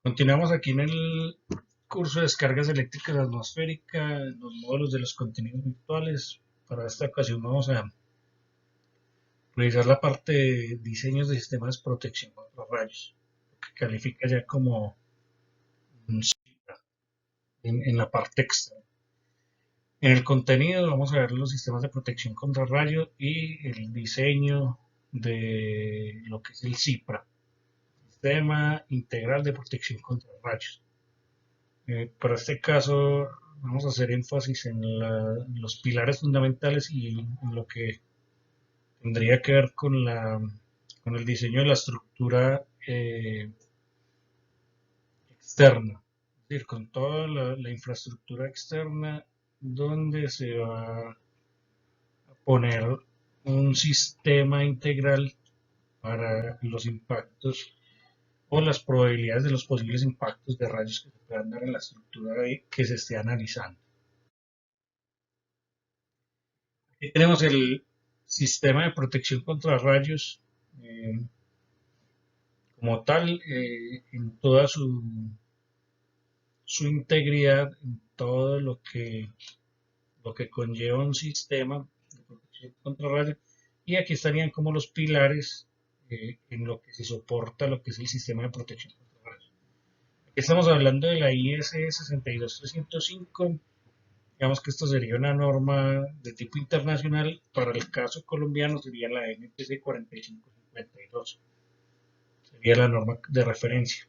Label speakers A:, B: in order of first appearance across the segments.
A: Continuamos aquí en el curso de descargas eléctricas atmosféricas, los módulos de los contenidos virtuales. Para esta ocasión vamos a revisar la parte de diseños de sistemas de protección contra rayos, que califica ya como un CIPRA en la parte extra. En el contenido vamos a ver los sistemas de protección contra rayos y el diseño de lo que es el CIPRA, Sistema Integral de Protección contra Rayos. Para este caso vamos a hacer énfasis en los pilares fundamentales y en lo que tendría que ver con el diseño de la estructura externa, es decir, con toda la infraestructura externa donde se va a poner un sistema integral para los impactos o las probabilidades de los posibles impactos de rayos que se puedan dar en la estructura que se esté analizando. Aquí tenemos el sistema de protección contra rayos eh, como tal, en toda su integridad, en todo lo que conlleva un sistema de protección contra rayos. Y aquí estarían como los pilares en lo que se soporta lo que es el sistema de protección contra rayos. Aquí estamos hablando de la IS 62305. Digamos que esto sería una norma de tipo internacional. Para el caso colombiano sería la NTC 4552. Sería la norma de referencia.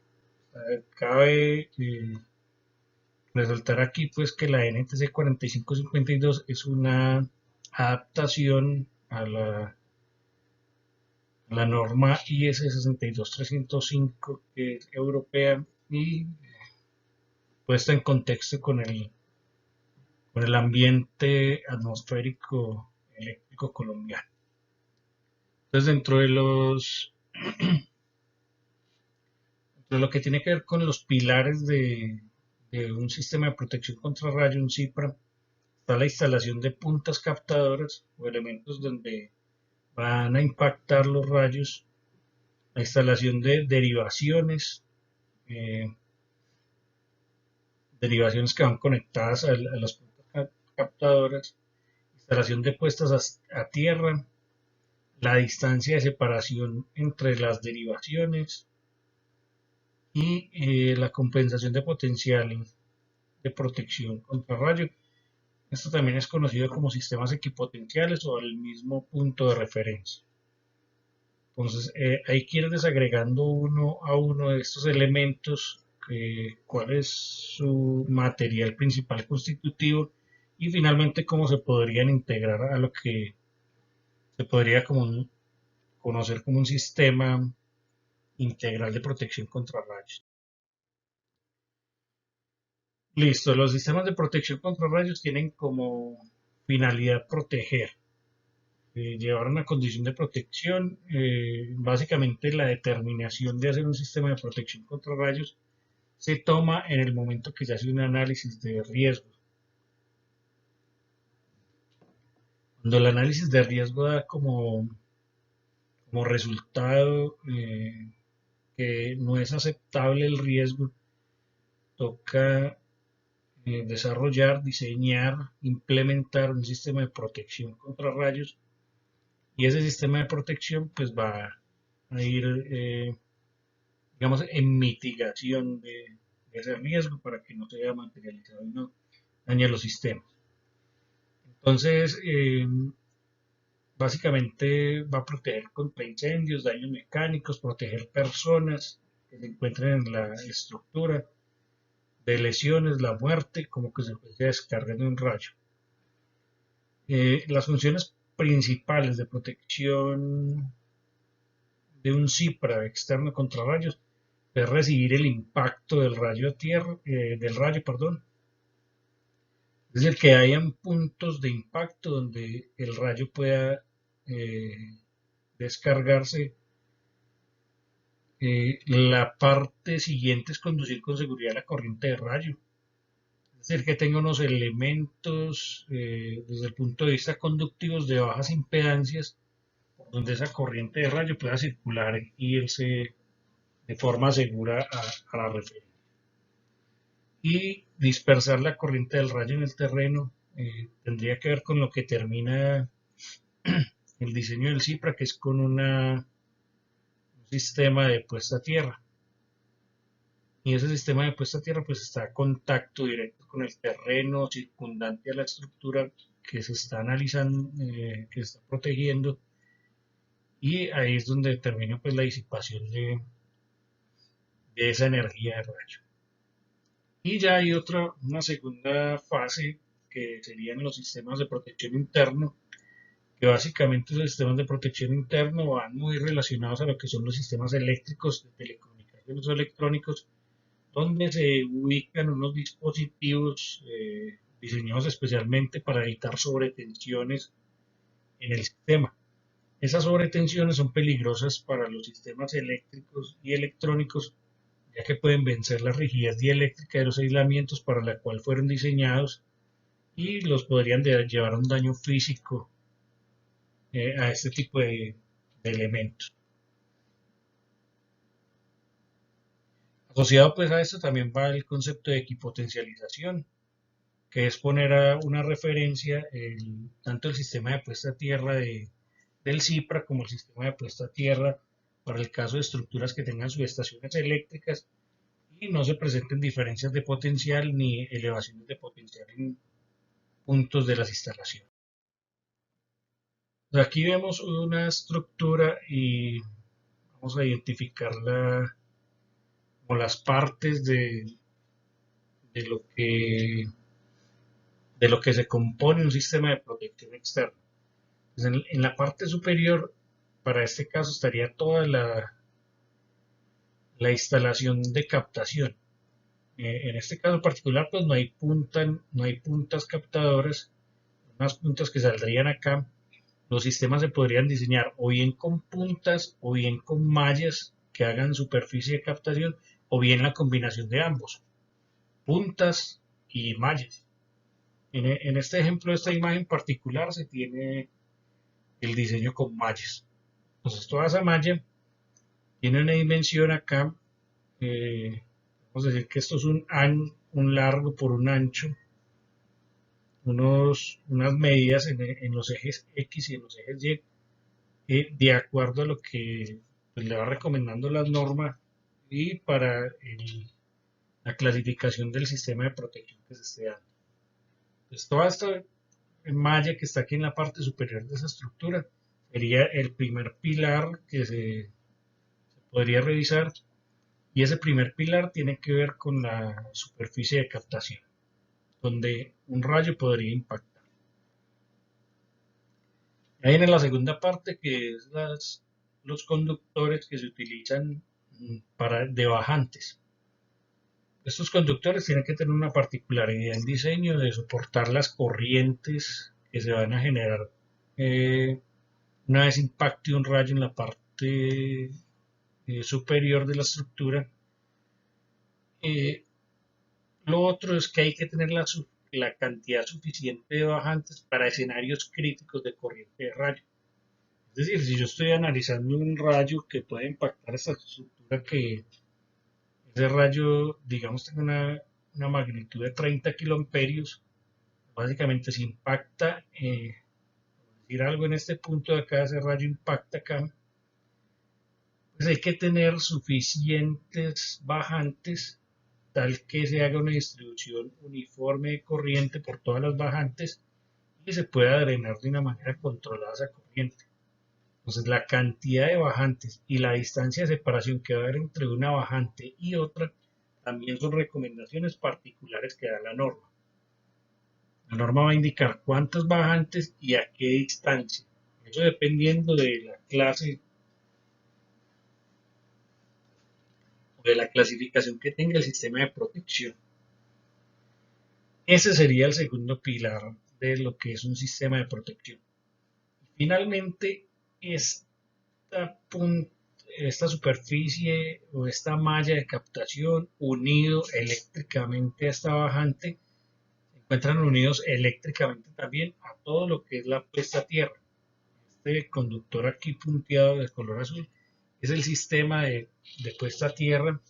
A: Cabe resaltar aquí pues que la NTC 4552 es una adaptación a la norma IS 62305 que es europea y puesta en contexto con el ambiente atmosférico eléctrico colombiano. Entonces, dentro de lo que tiene que ver con los pilares de un sistema de protección contra rayos, un CIPRA, está la instalación de puntas captadoras o elementos donde van a impactar los rayos, la instalación de eh, derivaciones que van conectadas a las puntas captadoras, instalación de puestas a tierra, la distancia de separación entre las derivaciones y la compensación de potenciales de protección contra rayos. Esto también es conocido como sistemas equipotenciales o el mismo punto de referencia. Entonces, hay que ir desagregando uno a uno de estos elementos, cuál es su material principal constitutivo y finalmente cómo se podrían integrar a lo que se podría conocer como un sistema integral de protección contra rayos. Listo, los sistemas de protección contra rayos tienen como finalidad proteger, llevar una condición de protección. Básicamente la determinación de hacer un sistema de protección contra rayos se toma en el momento que se hace un análisis de riesgo. Cuando el análisis de riesgo da como resultado que no es aceptable el riesgo, toca desarrollar, diseñar, implementar un sistema de protección contra rayos y ese sistema de protección pues va a ir, digamos, en mitigación de ese riesgo para que no se vea materializado y no dañe los sistemas. Entonces, básicamente va a proteger contra incendios, daños mecánicos, proteger personas que se encuentren en la estructura, de lesiones, la muerte, como que se puede descargar de un rayo. Las funciones principales de protección de un CIPRA externo contra rayos es recibir el impacto del rayo a tierra, del rayo, perdón. Es decir, que hayan puntos de impacto donde el rayo pueda descargarse. La parte siguiente es conducir con seguridad la corriente de rayo. Es decir, que tenga unos elementos desde el punto de vista conductivos de bajas impedancias, por donde esa corriente de rayo pueda circular y irse de forma segura a la referencia. Y dispersar la corriente del rayo en el terreno tendría que ver con lo que termina el diseño del CIPRA, que es con un sistema de puesta a tierra. Y ese sistema de puesta a tierra pues está en contacto directo con el terreno circundante a la estructura que se está analizando, que se está protegiendo, y ahí es donde termina pues la disipación de esa energía de rayo. Y ya hay una segunda fase que serían los sistemas de protección interno, que básicamente los sistemas de protección interno van muy relacionados a lo que son los sistemas eléctricos de telecomunicaciones o electrónicos, donde se ubican unos dispositivos diseñados especialmente para evitar sobretensiones en el sistema. Esas sobretensiones son peligrosas para los sistemas eléctricos y electrónicos, ya que pueden vencer la rigidez dieléctrica de los aislamientos para la cual fueron diseñados, y los podrían llevar a un daño físico a este tipo de elementos. Asociado pues a esto también va el concepto de equipotencialización, que es poner a una referencia tanto el sistema de puesta a tierra del CIPRA como el sistema de puesta a tierra para el caso de estructuras que tengan subestaciones eléctricas y no se presenten diferencias de potencial ni elevaciones de potencial en puntos de las instalaciones. Aquí vemos una estructura y vamos a identificarla como las partes de lo que, de lo que se compone un sistema de protección externa. Pues en la parte superior, para este caso, estaría toda la instalación de captación. En este caso particular, pues no hay puntas captadoras, unas puntas que saldrían acá. Los sistemas se podrían diseñar o bien con puntas o bien con mallas que hagan superficie de captación, o bien la combinación de ambos, puntas y mallas. En este ejemplo, esta imagen particular, se tiene el diseño con mallas. Entonces toda esa malla tiene una dimensión acá, vamos a decir que esto es un largo por un ancho, unas medidas en los ejes X y en los ejes Y, de acuerdo a lo que pues, le va recomendando la norma y para la clasificación del sistema de protección que se esté dando. Pues toda esta malla que está aquí en la parte superior de esa estructura sería el primer pilar que se podría revisar, y ese primer pilar tiene que ver con la superficie de captación, donde un rayo podría impactar. Ahí viene la segunda parte, que es los conductores que se utilizan de bajantes. Estos conductores tienen que tener una particularidad en diseño de soportar las corrientes que se van a generar una vez impacte un rayo en la parte superior de la estructura. Lo otro es que hay que tener la cantidad suficiente de bajantes para escenarios críticos de corriente de rayo. Es decir, si yo estoy analizando un rayo que puede impactar esta estructura, que ese rayo, digamos, tenga una magnitud de 30 kiloamperios, básicamente si impacta, por decir algo en este punto de acá, ese rayo impacta acá, pues hay que tener suficientes bajantes tal que se haga una distribución uniforme de corriente por todas las bajantes y se pueda drenar de una manera controlada esa corriente. Entonces la cantidad de bajantes y la distancia de separación que va a haber entre una bajante y otra también son recomendaciones particulares que da la norma. La norma va a indicar cuántas bajantes y a qué distancia. Eso dependiendo de la clase o de la clasificación que tenga el sistema de protección. Ese sería el segundo pilar de lo que es un sistema de protección. Finalmente, esta superficie o esta malla de captación unido eléctricamente a esta bajante, se encuentran unidos eléctricamente también a todo lo que es la puesta a tierra. Este conductor aquí punteado de color azul es el sistema de puesta a tierra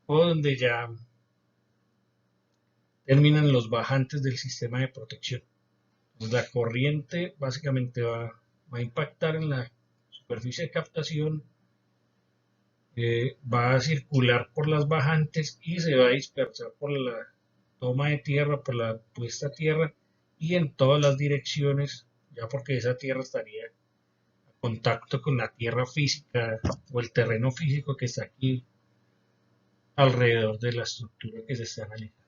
A: o donde ya terminan los bajantes del sistema de protección. Pues la corriente básicamente va a impactar en la superficie de captación, va a circular por las bajantes y se va a dispersar por la toma de tierra, por la puesta a tierra y en todas las direcciones, ya porque esa tierra estaría en contacto con la tierra física o el terreno físico que está aquí alrededor de la estructura que se está analizando.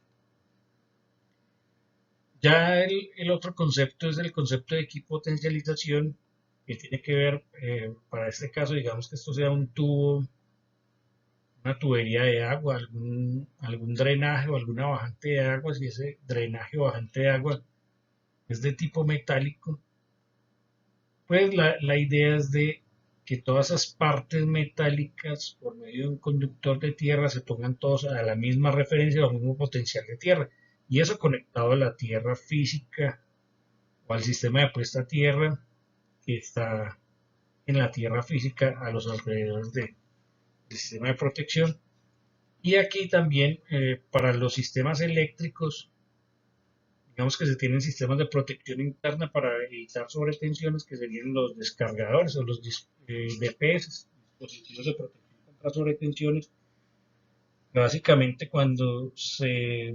A: Ya el otro concepto es el concepto de equipotencialización, que tiene que ver, para este caso, digamos que esto sea un tubo, una tubería de agua, algún drenaje o alguna bajante de agua. Si ese drenaje o bajante de agua es de tipo metálico, pues la idea es de que todas esas partes metálicas, por medio de un conductor de tierra, se pongan todos a la misma referencia o al mismo potencial de tierra. Y eso conectado a la tierra física o al sistema de puesta a tierra que está en la tierra física a los alrededores del sistema de protección. Y aquí también, para los sistemas eléctricos, digamos que se tienen sistemas de protección interna para evitar sobretensiones, que serían los descargadores o los DPS, dispositivos de protección contra sobretensiones. Básicamente, cuando se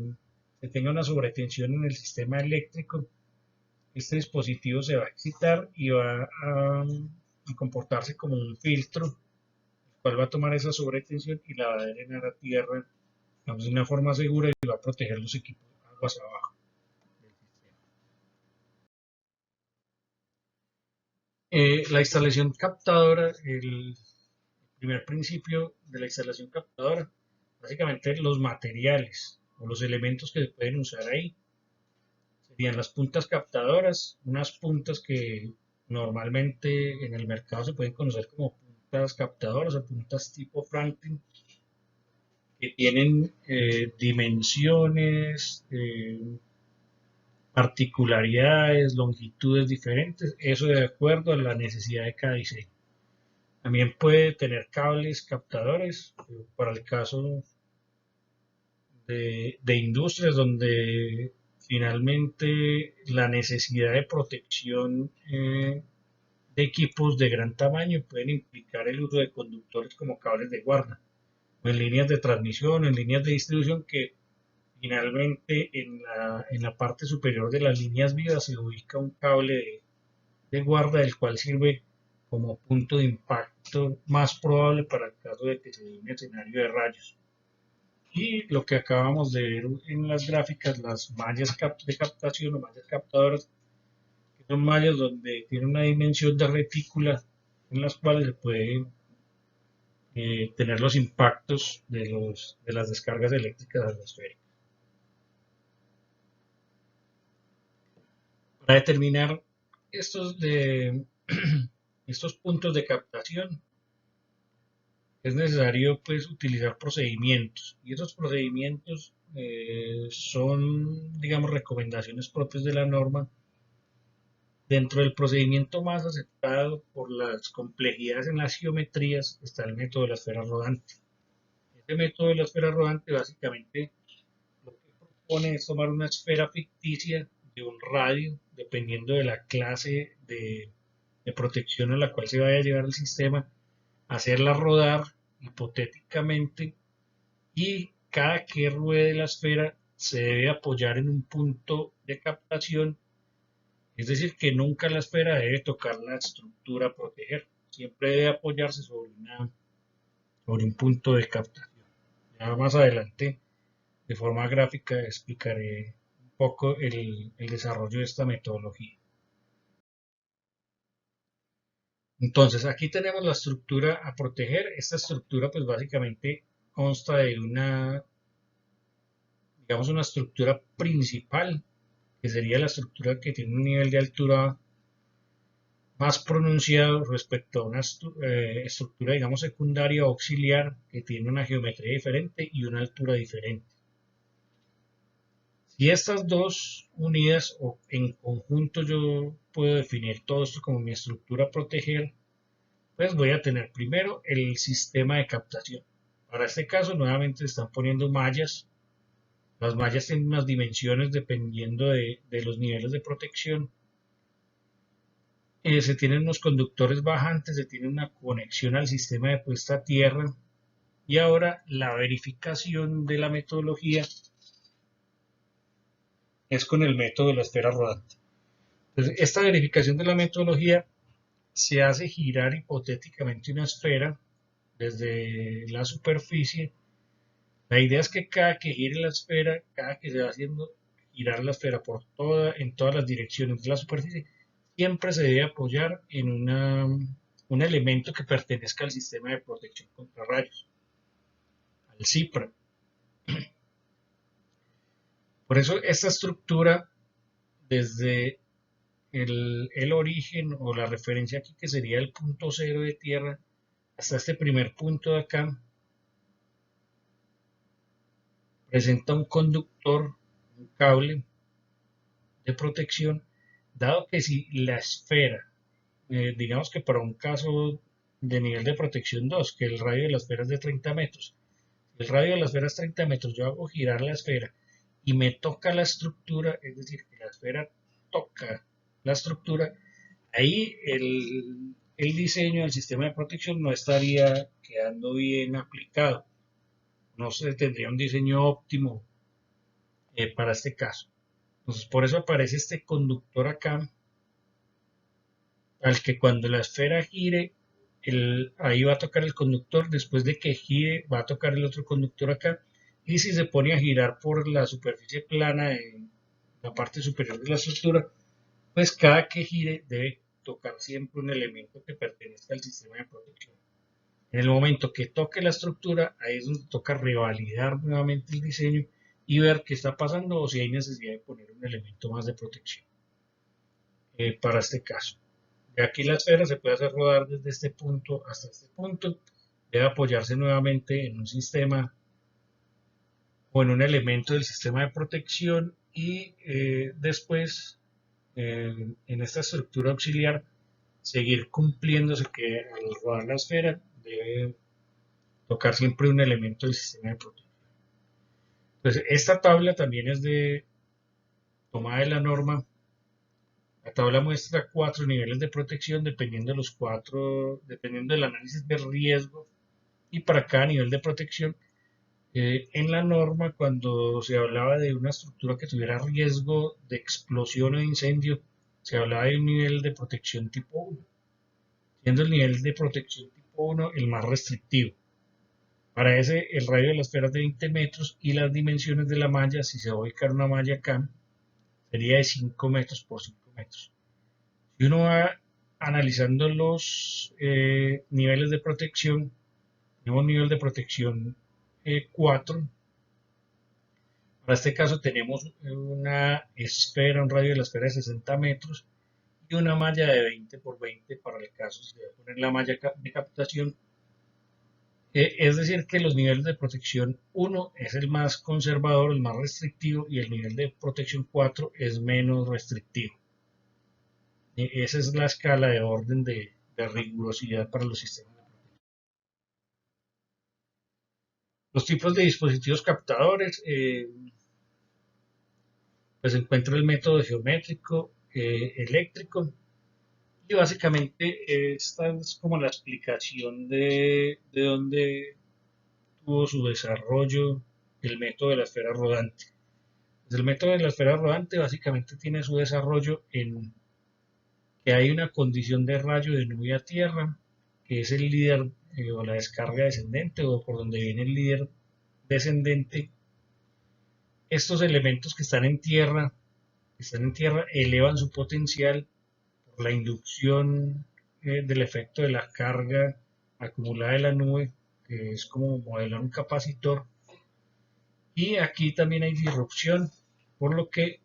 A: tenga una sobretensión en el sistema eléctrico, este dispositivo se va a excitar y va a comportarse como un filtro, el cual va a tomar esa sobretensión y la va a drenar a tierra, digamos, de una forma segura, y va a proteger los equipos aguas abajo del sistema. La instalación captadora, el primer principio de la instalación captadora, básicamente los materiales o los elementos que se pueden usar ahí serían las puntas captadoras, unas puntas que normalmente en el mercado se pueden conocer como puntas captadoras o puntas tipo Franklin, que tienen dimensiones, particularidades, longitudes diferentes, eso de acuerdo a la necesidad de cada diseño. También puede tener cables captadores, para el caso de industrias donde finalmente la necesidad de protección de equipos de gran tamaño pueden implicar el uso de conductores como cables de guarda, o en líneas de transmisión, en líneas de distribución, que finalmente en la parte superior de las líneas vivas se ubica un cable de guarda, el cual sirve como punto de impacto más probable para el caso de que se dé un escenario de rayos. Y lo que acabamos de ver en las gráficas, las mallas de captación o mallas captadoras, que son mallas donde tiene una dimensión de retícula en las cuales se pueden tener los impactos de las descargas eléctricas atmosféricas. Para determinar estos puntos de captación, es necesario pues utilizar procedimientos, y esos procedimientos son, digamos, recomendaciones propias de la norma. Dentro del procedimiento más aceptado por las complejidades en las geometrías está el método de la esfera rodante. Este método de la esfera rodante básicamente lo que propone es tomar una esfera ficticia de un radio, dependiendo de la clase de protección a la cual se vaya a llevar el sistema, hacerla rodar hipotéticamente, y cada que ruede la esfera se debe apoyar en un punto de captación. Es decir, que nunca la esfera debe tocar la estructura a proteger, siempre debe apoyarse sobre un punto de captación. Ya más adelante, de forma gráfica, explicaré un poco el desarrollo de esta metodología. Entonces, aquí tenemos la estructura a proteger. Esta estructura, pues básicamente consta de digamos, una estructura principal, que sería la estructura que tiene un nivel de altura más pronunciado respecto a una estructura, digamos, secundaria o auxiliar, que tiene una geometría diferente y una altura diferente. Si estas dos unidas o en conjunto yo puedo definir todo esto como mi estructura a proteger, pues voy a tener primero el sistema de captación. Para este caso, nuevamente se están poniendo mallas. Las mallas tienen unas dimensiones dependiendo de los niveles de protección. Se tienen unos conductores bajantes, se tiene una conexión al sistema de puesta a tierra. Y ahora la verificación de la metodología es con el método de la esfera rodante. Entonces, esta verificación de la metodología se hace girar hipotéticamente una esfera desde la superficie. La idea es que cada que gire la esfera, cada que se va haciendo girar la esfera en todas las direcciones de la superficie, siempre se debe apoyar en un elemento que pertenezca al sistema de protección contra rayos, al CIPRA. Por eso esta estructura, desde el origen o la referencia aquí, que sería el punto cero de tierra, hasta este primer punto de acá, presenta un conductor, un cable de protección, dado que si la esfera, digamos que para un caso de nivel de protección 2, que el radio de la esfera es de 30 metros, si el radio de la esfera es 30 metros, yo hago girar la esfera y me toca la estructura, es decir, que la esfera toca la estructura, ahí el diseño del sistema de protección no estaría quedando bien aplicado, no se tendría un diseño óptimo para este caso. Entonces, por eso aparece este conductor acá, al que cuando la esfera gire, ahí va a tocar el conductor, después de que gire va a tocar el otro conductor acá, y si se pone a girar por la superficie plana en la parte superior de la estructura, pues cada que gire debe tocar siempre un elemento que pertenezca al sistema de protección. En el momento que toque la estructura, ahí es donde toca revalidar nuevamente el diseño y ver qué está pasando o si hay necesidad de poner un elemento más de protección para este caso. De aquí la esfera se puede hacer rodar desde este punto hasta este punto. Debe apoyarse nuevamente en un sistema o en un elemento del sistema de protección y después en esta estructura auxiliar seguir cumpliéndose que al rodar la esfera debe tocar siempre un elemento del sistema de protección. Entonces, esta tabla también es de tomada de la norma. La tabla muestra 4 niveles de protección dependiendo del análisis de riesgo y para cada nivel de protección. En la norma, cuando se hablaba de una estructura que tuviera riesgo de explosión o de incendio, se hablaba de un nivel de protección tipo 1, siendo el nivel de protección tipo 1 el más restrictivo. Para ese, el radio de la esfera es de 20 metros y las dimensiones de la malla, si se va a ubicar una malla acá, sería de 5 metros por 5 metros. Si uno va analizando los niveles de protección, tenemos un nivel de protección 4. Para este caso tenemos una esfera, un radio de la esfera de 60 metros y una malla de 20 por 20 para el caso si se va a poner la malla de captación. Es decir, que los niveles de protección 1 es el más conservador, el más restrictivo, y el nivel de protección 4 es menos restrictivo. Esa es la escala de orden de rigurosidad para los sistemas. Los tipos de dispositivos captadores, pues se encuentra el método geométrico, eléctrico, y básicamente esta es como la explicación de dónde tuvo su desarrollo el método de la esfera rodante. Pues el método de la esfera rodante básicamente tiene su desarrollo en que hay una condición de rayo de nube a tierra, que es el líder o la descarga descendente o por donde viene el líder descendente. Estos elementos que están en tierra elevan su potencial por la inducción del efecto de la carga acumulada de la nube, que es como modelar un capacitor. Y aquí también hay disrupción, por lo que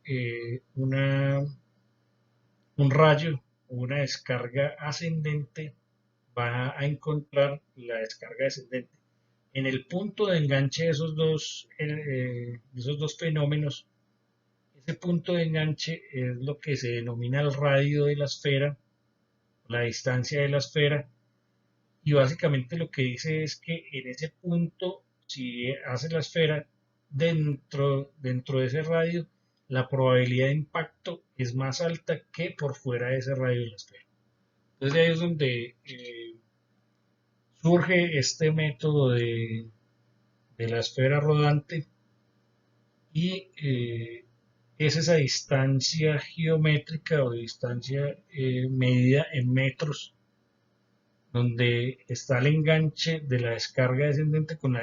A: un rayo o una descarga ascendente va a encontrar la descarga descendente. En el punto de enganche de esos dos fenómenos, ese punto de enganche es lo que se denomina el radio de la esfera, la distancia de la esfera, y básicamente lo que dice es que en ese punto, si hace la esfera dentro de ese radio, la probabilidad de impacto es más alta que por fuera de ese radio de la esfera. Entonces ahí es donde surge este método de la esfera rodante y es esa distancia geométrica o distancia medida en metros, donde está el enganche de la descarga descendente con la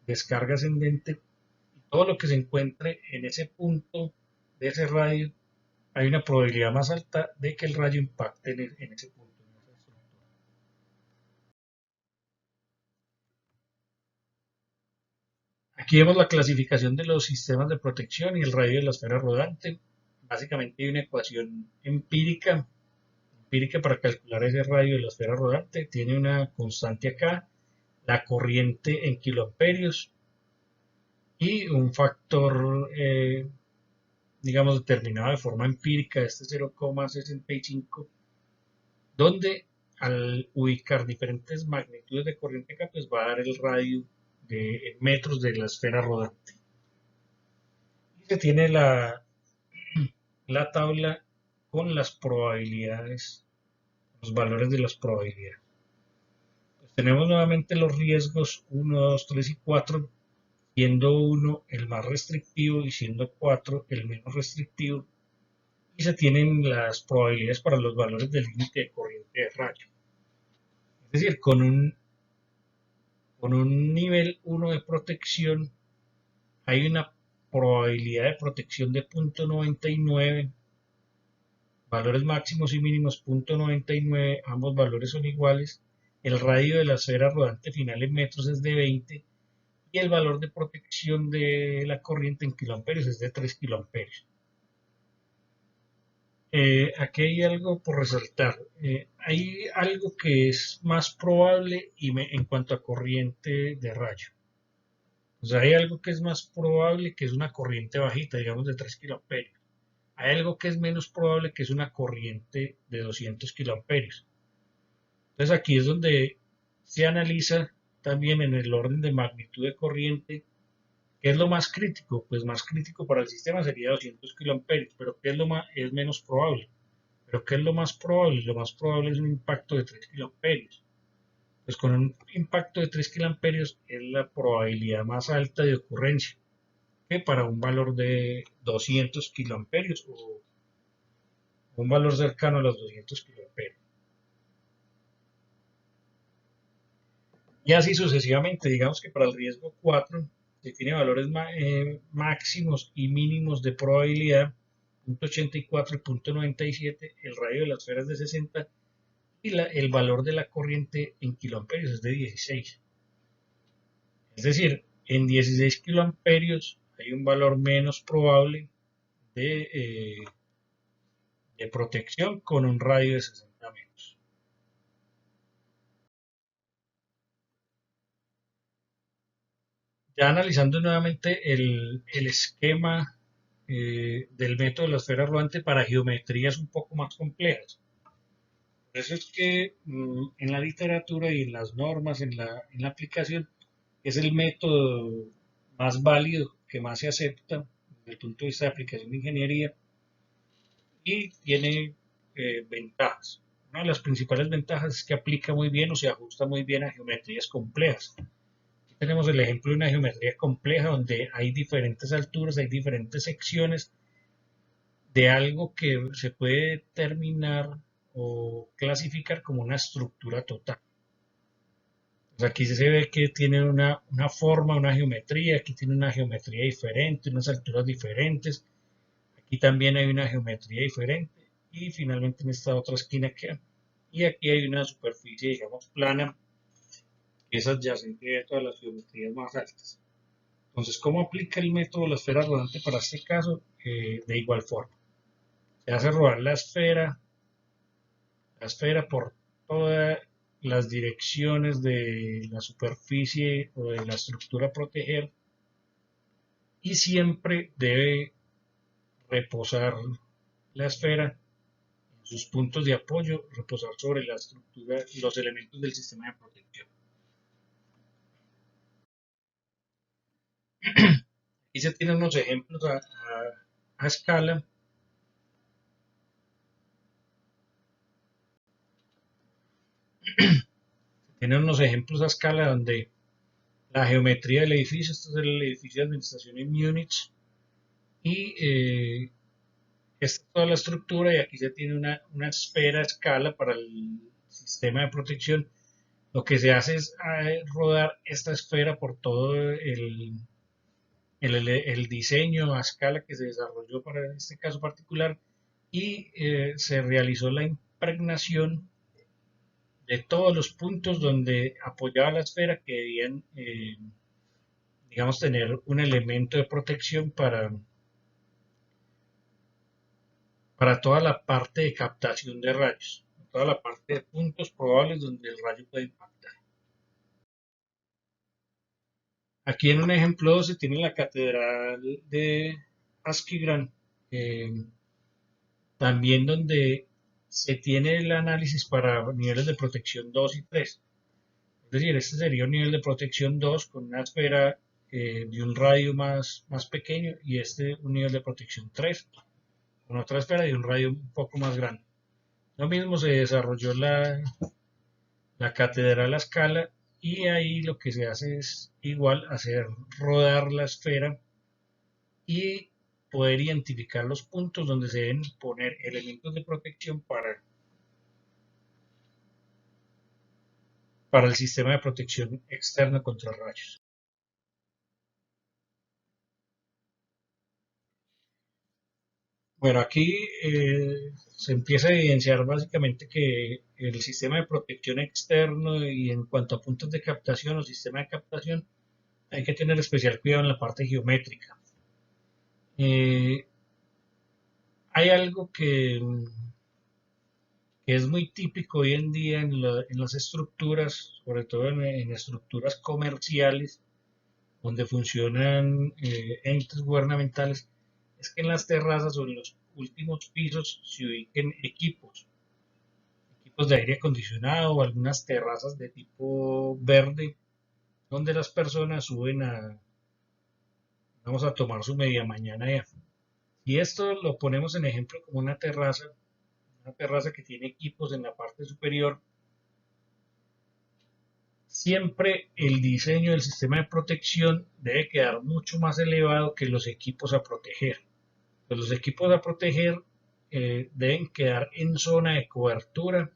A: descarga ascendente, y todo lo que se encuentre en ese punto de ese radio, hay una probabilidad más alta de que el rayo impacte en ese punto. En esa estructura. Aquí vemos la clasificación de los sistemas de protección y el radio de la esfera rodante. Básicamente hay una ecuación empírica para calcular ese radio de la esfera rodante. Tiene una constante acá, la corriente en kiloamperios y un factor, digamos, determinado de forma empírica, este 0,65, donde al ubicar diferentes magnitudes de corriente acá, pues va a dar el radio de metros de la esfera rodante. Y se tiene la tabla con las probabilidades, los valores de las probabilidades. Pues tenemos nuevamente los riesgos 1, 2, 3 y 4, siendo 1 el más restrictivo y siendo 4 el menos restrictivo. Y se tienen las probabilidades para los valores del límite de corriente de rayo. Es decir, con un nivel 1 de protección hay una probabilidad de protección de 0,99, valores máximos y mínimos 0,99, ambos valores son iguales, el radio de la esfera rodante final en metros es de 20 y el valor de protección de la corriente en kiloamperios es de 3 kiloamperios. Aquí hay algo por resaltar. Hay algo que es más probable en cuanto a corriente de rayo. O sea, hay algo que es más probable que es una corriente bajita, digamos de 3 kiloamperios. Hay algo que es menos probable que es una corriente de 200 kiloamperios. Entonces aquí es donde se analiza también en el orden de magnitud de corriente. ¿Qué es lo más crítico? Pues más crítico para el sistema sería 200 kiloamperios, pero ¿qué es es menos probable? ¿Pero qué es lo más probable? Lo más probable es un impacto de 3 kiloamperios. Pues con un impacto de 3 kiloamperios es la probabilidad más alta de ocurrencia que para un valor de 200 kiloamperios o un valor cercano a los 200 kiloamperios. Y así sucesivamente, digamos que para el riesgo 4 define valores máximos y mínimos de probabilidad, 0,84 y 0,97, el radio de la esfera es de 60 y el valor de la corriente en kiloamperios es de 16. Es decir, en 16 kiloamperios hay un valor menos probable de, eh, de protección con un radio de 60 metros. Ya analizando nuevamente el esquema del método de la esfera rodante para geometrías un poco más complejas. Por eso es que en la literatura y en las normas, en la aplicación, es el método más válido, que más se acepta desde el punto de vista de aplicación de ingeniería y tiene ventajas. Una de las principales ventajas es que aplica muy bien o se ajusta muy bien a geometrías complejas. Aquí tenemos el ejemplo de una geometría compleja donde hay diferentes alturas, hay diferentes secciones de algo que se puede determinar o clasificar como una estructura total. Pues aquí se ve que tiene una forma, una geometría, aquí tiene una geometría diferente, unas alturas diferentes, aquí también hay una geometría diferente y finalmente en esta otra esquina queda. Y aquí hay una superficie, digamos, plana, que es adyacente de todas las geometrías más altas. Entonces, ¿cómo aplica el método de la esfera rodante para este caso? De igual forma. Se hace rodar la esfera por todas las direcciones de la superficie o de la estructura a proteger y siempre debe reposar la esfera en sus puntos de apoyo reposar sobre la estructura y los elementos del sistema de protección. Aquí se tienen unos ejemplos a escala. Tienen unos ejemplos a escala donde la geometría del edificio, este es el edificio de administración en Múnich, y esta es toda la estructura, y aquí se tiene una esfera a escala para el sistema de protección. Lo que se hace es rodar esta esfera por todo el diseño a escala que se desarrolló para este caso particular, y se realizó la impregnación de todos los puntos donde apoyaba la esfera que debían, digamos, tener un elemento de protección para toda la parte de captación de rayos, toda la parte de puntos probables donde el rayo puede impactar. Aquí en un ejemplo se tiene la catedral de Asquigran, eh, también donde se tiene el análisis para niveles de protección 2 y 3. Es decir, este sería un nivel de protección 2 con una esfera de un radio más pequeño, y este un nivel de protección 3 con otra esfera de un radio un poco más grande. Lo mismo se desarrolló la catedral a escala, y ahí lo que se hace es igual hacer rodar la esfera y poder identificar los puntos donde se deben poner elementos de protección para el sistema de protección externa contra rayos. Bueno, aquí se empieza a evidenciar básicamente que el sistema de protección externo, y en cuanto a puntos de captación o sistema de captación, hay que tener especial cuidado en la parte geométrica. Eh, Hay algo que es muy típico hoy en día en las estructuras, sobre todo en estructuras comerciales, donde funcionan entes gubernamentales, es que en las terrazas o en los últimos pisos se ubiquen equipos de aire acondicionado o algunas terrazas de tipo verde, donde las personas suben vamos a tomar su media mañana ya. Y esto lo ponemos en ejemplo como una terraza que tiene equipos en la parte superior. Siempre el diseño del sistema de protección debe quedar mucho más elevado que los equipos a proteger. Pues los equipos a proteger deben quedar en zona de cobertura.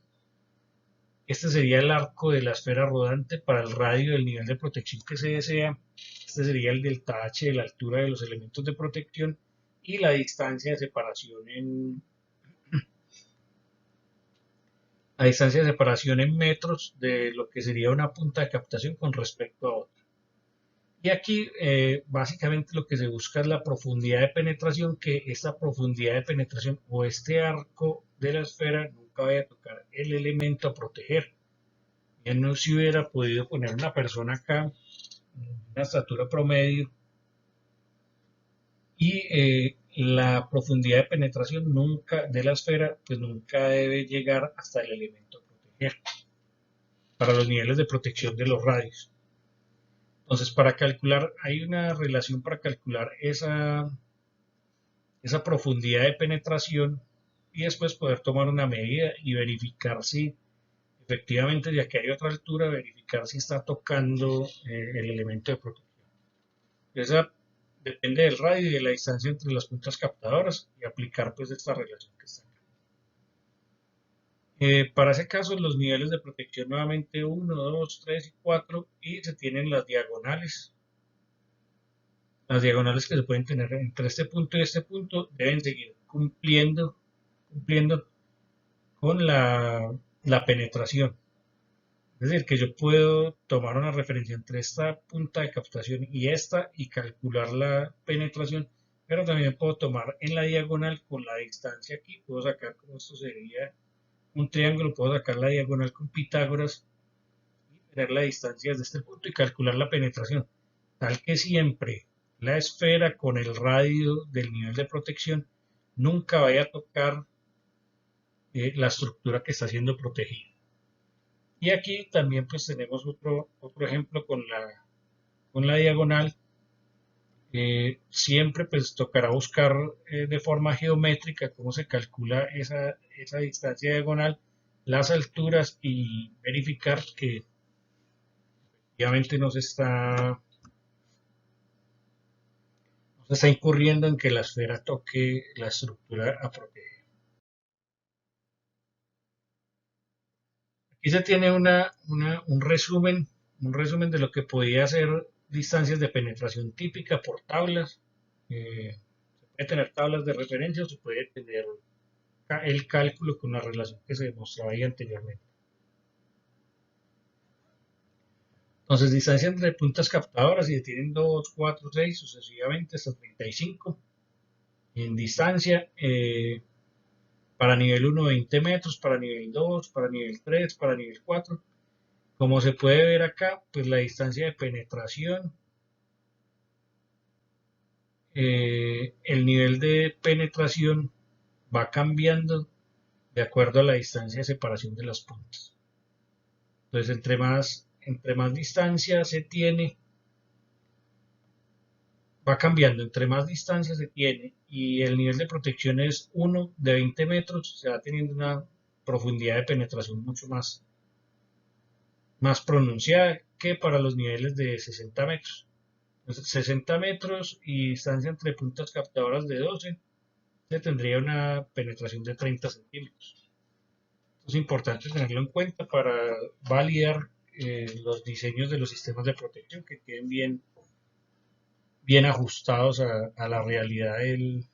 A: Este sería el arco de la esfera rodante para el radio del nivel de protección que se desea. Este sería el delta H de la altura de los elementos de protección, y la distancia de separación en metros de lo que sería una punta de captación con respecto a otra. Y aquí básicamente lo que se busca es la profundidad de penetración, que esta profundidad de penetración o este arco de la esfera nunca vaya a tocar el elemento a proteger. Ya no se hubiera podido poner una persona acá, una estatura promedio, y la profundidad de penetración nunca de la esfera pues nunca debe llegar hasta el elemento a proteger para los niveles de protección de los radios. Entonces, para calcular, hay una relación para calcular esa profundidad de penetración, y después poder tomar una medida y verificar si efectivamente, ya que hay otra altura, verificar si está tocando el elemento de protección. Esa depende del radio y de la distancia entre las puntas captadoras, y aplicar pues esta relación que está acá. Para ese caso, los niveles de protección nuevamente 1, 2, 3 y 4, y se tienen las diagonales. Las diagonales que se pueden tener entre este punto y este punto deben seguir cumpliendo con la penetración. Es decir, que yo puedo tomar una referencia entre esta punta de captación y esta y calcular la penetración, pero también puedo tomar en la diagonal con la distancia aquí. Puedo sacar, como esto sería un triángulo, puedo sacar la diagonal con Pitágoras y tener la distancia desde este punto y calcular la penetración, tal que siempre la esfera con el radio del nivel de protección nunca vaya a tocar la estructura que está siendo protegida. Y aquí también pues tenemos otro ejemplo con la diagonal. Siempre pues tocará buscar de forma geométrica cómo se calcula esa distancia diagonal, las alturas y verificar que obviamente no se está incurriendo en que la esfera toque la estructura a proteger. Aquí se tiene un resumen de lo que podía ser distancias de penetración típica por tablas. Se puede tener tablas de referencia o se puede tener el cálculo con la relación que se demostraba ahí anteriormente. Entonces, distancia entre puntas captadoras, si tienen 2, 4, 6, sucesivamente hasta 35. En distancia, para nivel 1, 20 metros, para nivel 2, para nivel 3, para nivel 4. Como se puede ver acá, pues la distancia de penetración, el nivel de penetración va cambiando de acuerdo a la distancia de separación de las puntas. Entonces, entre más distancia se tiene, va cambiando, entre más distancia se tiene y el nivel de protección es 1 de 20 metros, se va teniendo una profundidad de penetración mucho más pronunciada que para los niveles de 60 metros. Entonces, 60 metros y distancia entre puntas captadoras de 12, se tendría una penetración de 30 centímetros. Es importante tenerlo en cuenta para validar los diseños de los sistemas de protección que queden bien ajustados a la realidad de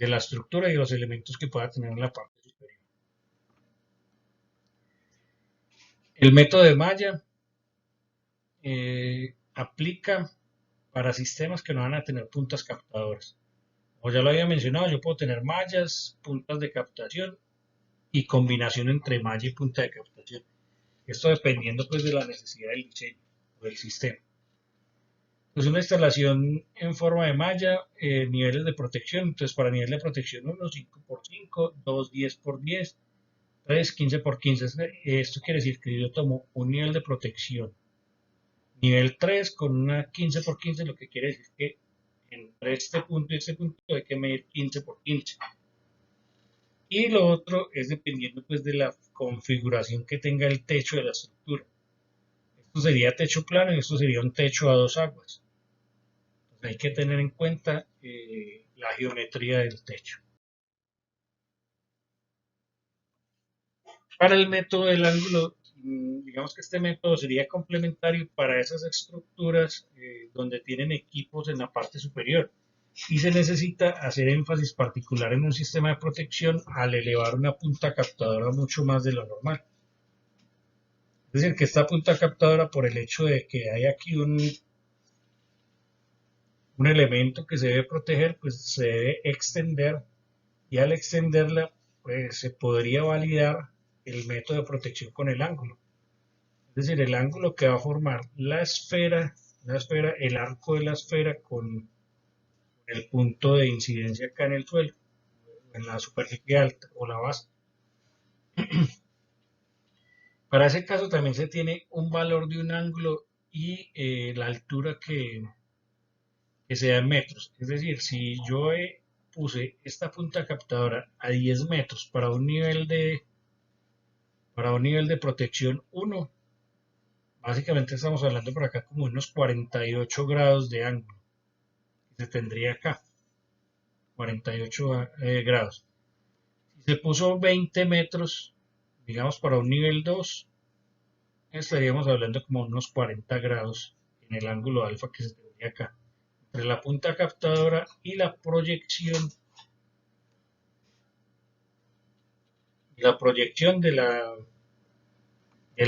A: la estructura y los elementos que pueda tener en la parte superior. El método de malla aplica para sistemas que no van a tener puntas captadoras. Como ya lo había mencionado, yo puedo tener mallas, puntas de captación y combinación entre malla y punta de captación. Esto dependiendo pues de la necesidad del diseño o del sistema. Pues una instalación en forma de malla, niveles de protección. Entonces para nivel de protección 1, 5x5, 2, 10x10, 3, 15x15. Esto quiere decir que yo tomo un nivel de protección nivel 3 con una 15x15, lo que quiere decir que entre este punto y este punto hay que medir 15x15. Y lo otro es dependiendo pues de la configuración que tenga el techo de la estructura. Esto sería techo plano y esto sería un techo a dos aguas. Entonces hay que tener en cuenta la geometría del techo. Para el método del ángulo, digamos que este método sería complementario para esas estructuras donde tienen equipos en la parte superior y se necesita hacer énfasis particular en un sistema de protección al elevar una punta captadora mucho más de lo normal. Es decir, que esta punta captadora, por el hecho de que hay aquí un elemento que se debe proteger, pues se debe extender y al extenderla, pues se podría validar el método de protección con el ángulo. Es decir, el ángulo que va a formar el arco de la esfera con el punto de incidencia acá en el suelo, en la superficie alta o la base. Para ese caso también se tiene un valor de un ángulo y la altura que sea en metros. Es decir, si yo puse esta punta captadora a 10 metros para un nivel de protección 1, básicamente estamos hablando por acá como unos 48 grados de ángulo. Se tendría acá, 48 grados. Si se puso 20 metros, digamos para un nivel 2, estaríamos hablando como unos 40 grados en el ángulo alfa que se tendría acá. Entre la punta captadora y la proyección del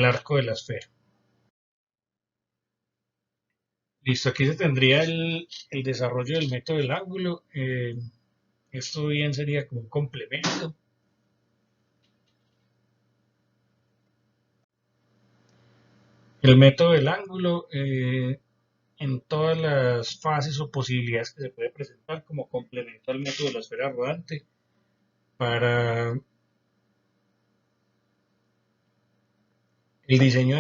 A: arco de la esfera. Listo, aquí se tendría el desarrollo del método del ángulo. Esto bien sería como un complemento. El método del ángulo en todas las fases o posibilidades que se puede presentar como complemento al método de la esfera rodante para el diseño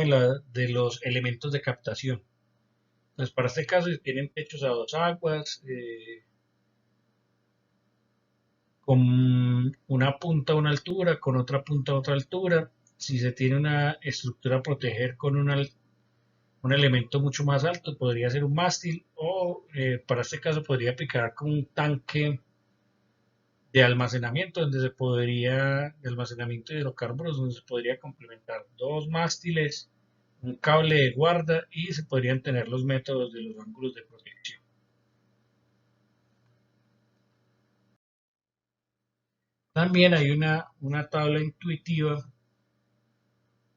A: de los elementos de captación. Entonces, para este caso, si tienen techos a dos aguas, con una punta a una altura, con otra punta a otra altura, si se tiene una estructura a proteger con un elemento mucho más alto, podría ser un mástil o para este caso podría aplicar con un tanque de almacenamiento de almacenamiento de hidrocarburos donde se podría complementar dos mástiles, un cable de guarda y se podrían tener los métodos de los ángulos de protección. También hay una tabla intuitiva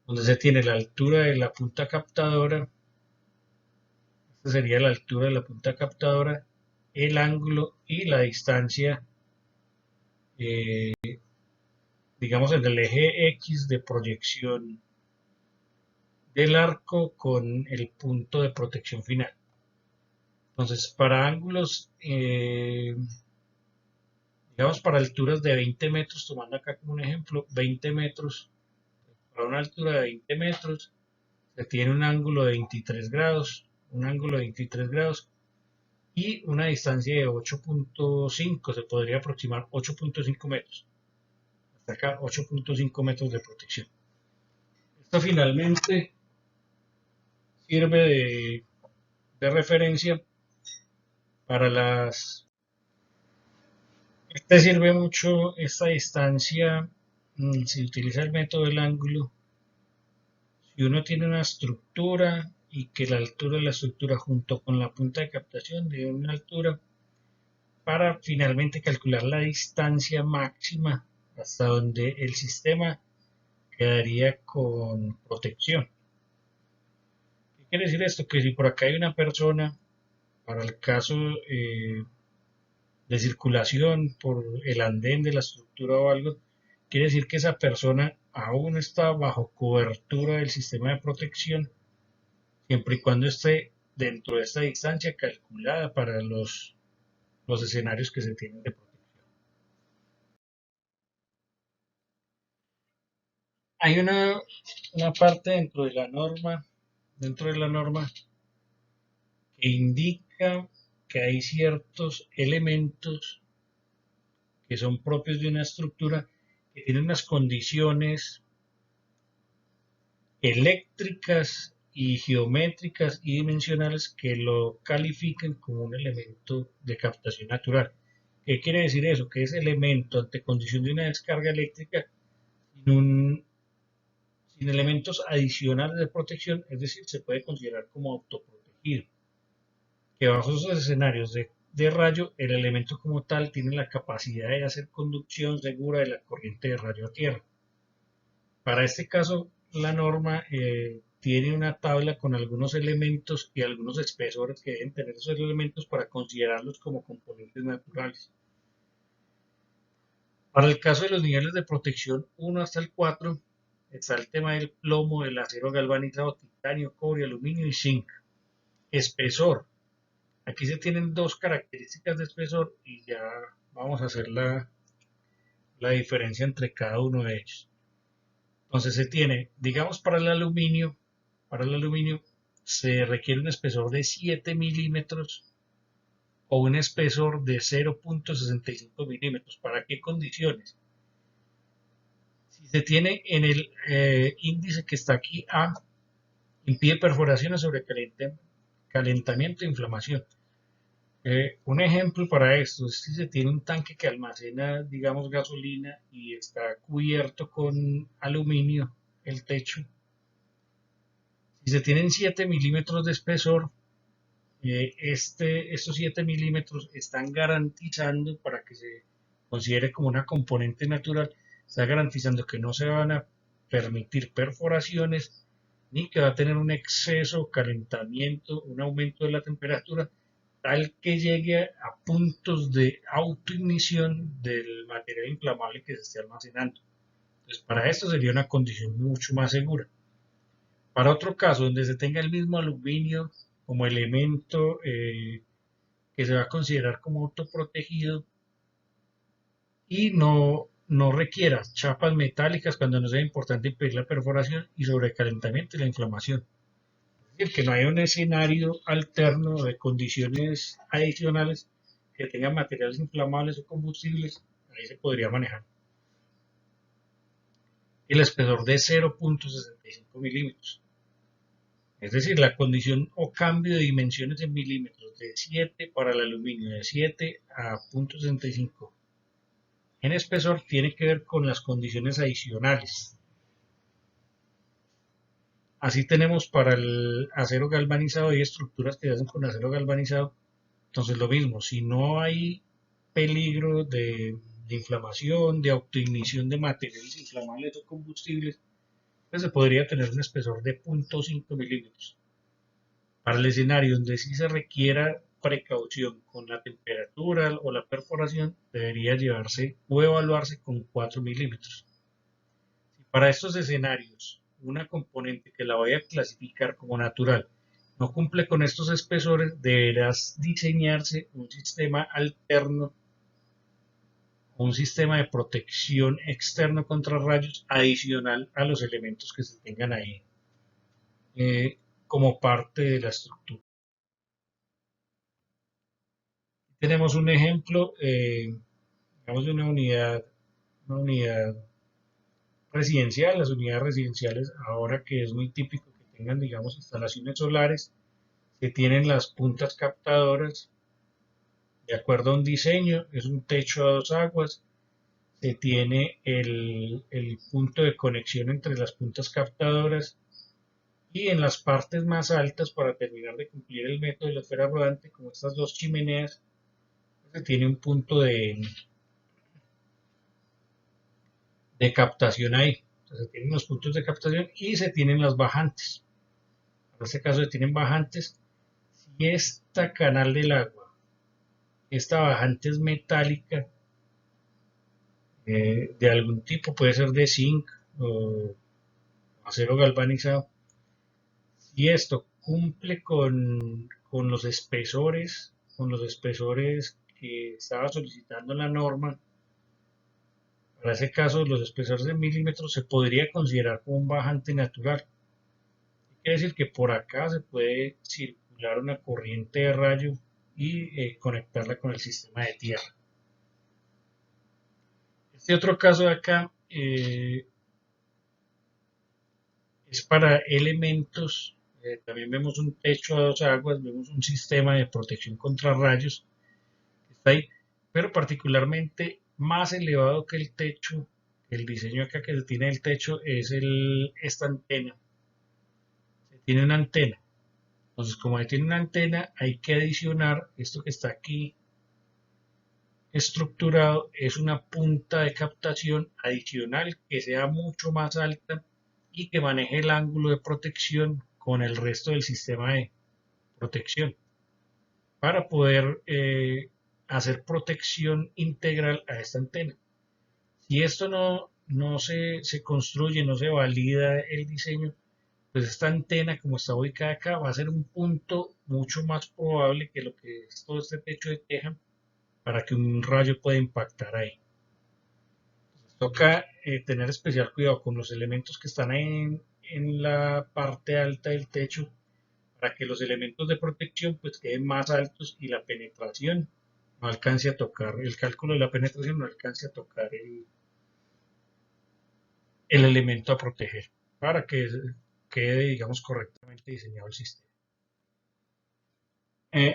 A: donde se tiene la altura de la punta captadora, esta sería la altura de la punta captadora, el ángulo y la distancia, eh, digamos en el eje X de proyección del arco con el punto de protección final. Entonces, para ángulos, digamos para alturas de 20 metros, tomando acá como un ejemplo, 20 metros, para una altura de 20 metros, se tiene un ángulo de 23 grados, un ángulo de 23 grados y una distancia de 8.5, se podría aproximar 8.5 metros. Hasta acá 8.5 metros de protección. Esto finalmente sirve de referencia para Este sirve mucho, esta distancia, si utiliza el método del ángulo, si uno tiene una estructura y que la altura de la estructura junto con la punta de captación de una altura, para finalmente calcular la distancia máxima hasta donde el sistema quedaría con protección. ¿Qué quiere decir esto? Que si por acá hay una persona, para el caso de circulación por el andén de la estructura o algo, quiere decir que esa persona aún está bajo cobertura del sistema de protección, siempre y cuando esté dentro de esta distancia calculada para los escenarios que se tienen de protección. Hay una parte dentro de la norma, que indica que hay ciertos elementos que son propios de una estructura que tienen unas condiciones eléctricas y geométricas y dimensionales que lo califican como un elemento de captación natural. ¿Qué quiere decir eso? Que ese elemento ante condición de una descarga eléctrica sin, sin elementos adicionales de protección, es decir, se puede considerar como autoprotegido. Que bajo esos escenarios de rayo, el elemento como tal tiene la capacidad de hacer conducción segura de la corriente de rayo a tierra. Para este caso, la norma tiene una tabla con algunos elementos y algunos espesores que deben tener esos elementos para considerarlos como componentes naturales. Para el caso de los niveles de protección 1 hasta el 4, está el tema del plomo, del acero galvanizado, titanio, cobre, aluminio y zinc. Espesor. Aquí se tienen dos características de espesor y ya vamos a hacer la diferencia entre cada uno de ellos. Entonces se tiene, digamos, para el aluminio se requiere un espesor de 7 milímetros o un espesor de 0.65 milímetros. ¿Para qué condiciones? Si se tiene en el índice que está aquí A, impide perforaciones sobre calentamiento e inflamación. Un ejemplo para esto es si se tiene un tanque que almacena, digamos, gasolina y está cubierto con aluminio, el techo. Si se tienen 7 milímetros de espesor, estos 7 milímetros están garantizando, para que se considere como una componente natural, está garantizando que no se van a permitir perforaciones ni que va a tener un exceso, calentamiento, un aumento de la temperatura, tal que llegue a puntos de autoignición del material inflamable que se esté almacenando. Entonces, para esto sería una condición mucho más segura. Para otro caso, donde se tenga el mismo aluminio como elemento que se va a considerar como autoprotegido y no requiera chapas metálicas cuando no sea importante impedir la perforación y sobrecalentamiento y la inflamación. Es decir, que no haya un escenario alterno de condiciones adicionales que tengan materiales inflamables o combustibles, ahí se podría manejar. El espesor de 0.65 milímetros. Es decir, la condición o cambio de dimensiones en milímetros de 7 para el aluminio, de 7 a 0.65 en espesor, tiene que ver con las condiciones adicionales. Así tenemos para el acero galvanizado, hay estructuras que se hacen con acero galvanizado. Entonces lo mismo, si no hay peligro de inflamación, de autoignición de materiales inflamables o combustibles, pues se podría tener un espesor de 0.5 milímetros. Para el escenario donde sí se requiera precaución con la temperatura o la perforación, debería llevarse o evaluarse con 4 milímetros. Si para estos escenarios una componente que la voy a clasificar como natural no cumple con estos espesores, deberás diseñarse un sistema alterno, un sistema de protección externo contra rayos adicional a los elementos que se tengan ahí como parte de la estructura. Tenemos un ejemplo, digamos, de una unidad residencial. Las unidades residenciales, ahora que es muy típico que tengan, digamos, instalaciones solares, que tienen las puntas captadoras de acuerdo a un diseño, es un techo a dos aguas, se tiene el punto de conexión entre las puntas captadoras y en las partes más altas, para terminar de cumplir el método de la esfera rodante, como estas dos chimeneas, se tiene un punto de captación ahí. Entonces, se tienen los puntos de captación y se tienen las bajantes. En este caso se tienen bajantes. Si esta canal del agua, esta bajante es metálica, de algún tipo, puede ser de zinc o acero galvanizado, si esto cumple con los espesores que estaba solicitando la norma, para ese caso los espesores de milímetros se podría considerar como un bajante natural. Quiere decir que por acá se puede circular una corriente de rayo y conectarla con el sistema de tierra. Este otro caso de acá es para elementos. También vemos un techo a dos aguas, vemos un sistema de protección contra rayos que está ahí, pero particularmente más elevado que el techo, el diseño acá que se tiene del techo es esta antena. Se tiene una antena. Entonces, como ahí tiene una antena, hay que adicionar esto que está aquí estructurado, es una punta de captación adicional que sea mucho más alta y que maneje el ángulo de protección con el resto del sistema de protección para poder hacer protección integral a esta antena. Si esto no se construye, no se valida el diseño, pues esta antena, como está ubicada acá, va a ser un punto mucho más probable que lo que es todo este techo de teja para que un rayo pueda impactar ahí. Entonces, toca tener especial cuidado con los elementos que están en la parte alta del techo para que los elementos de protección pues queden más altos y la penetración no alcance a tocar, el cálculo de la penetración no alcance a tocar el elemento a proteger para que quede, digamos, correctamente diseñado el sistema.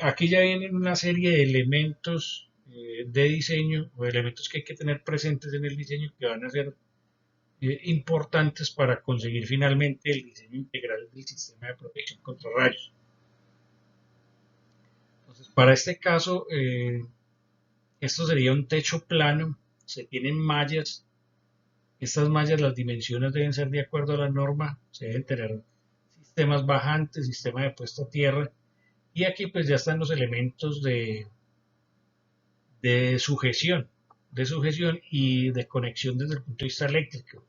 A: Aquí ya vienen una serie de elementos de diseño o elementos que hay que tener presentes en el diseño que van a ser importantes para conseguir finalmente el diseño integral del sistema de protección contra rayos. Entonces, para este caso, esto sería un techo plano, se tienen mallas, estas mallas, las dimensiones deben ser de acuerdo a la norma, se deben tener sistemas bajantes, sistema de puesta a tierra, y aquí pues ya están los elementos de sujeción, y de conexión desde el punto de vista eléctrico,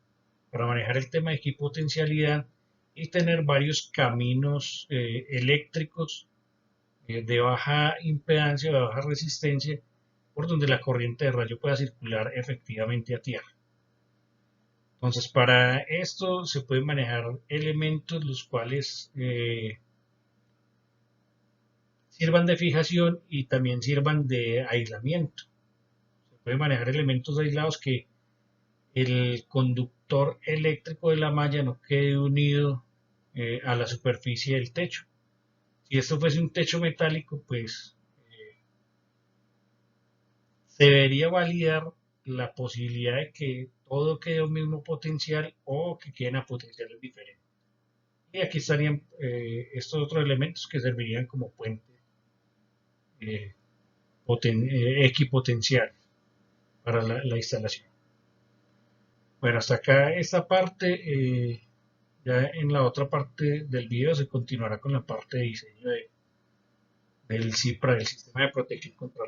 A: para manejar el tema de equipotencialidad y tener varios caminos eléctricos de baja impedancia, de baja resistencia, por donde la corriente de rayo pueda circular efectivamente a tierra. Entonces, para esto se pueden manejar elementos los cuales sirvan de fijación y también sirvan de aislamiento. Se puede manejar elementos aislados que el conductor eléctrico de la malla no quede unido a la superficie del techo. Si esto fuese un techo metálico, pues se debería validar la posibilidad de que todo quede a un mismo potencial o que queden a potenciales diferentes. Y aquí estarían estos otros elementos que servirían como puentes eh, equipotenciales para la instalación. Bueno, hasta acá esta parte. Ya en la otra parte del video se continuará con la parte de diseño del CIPRA, del Sistema de Protección contra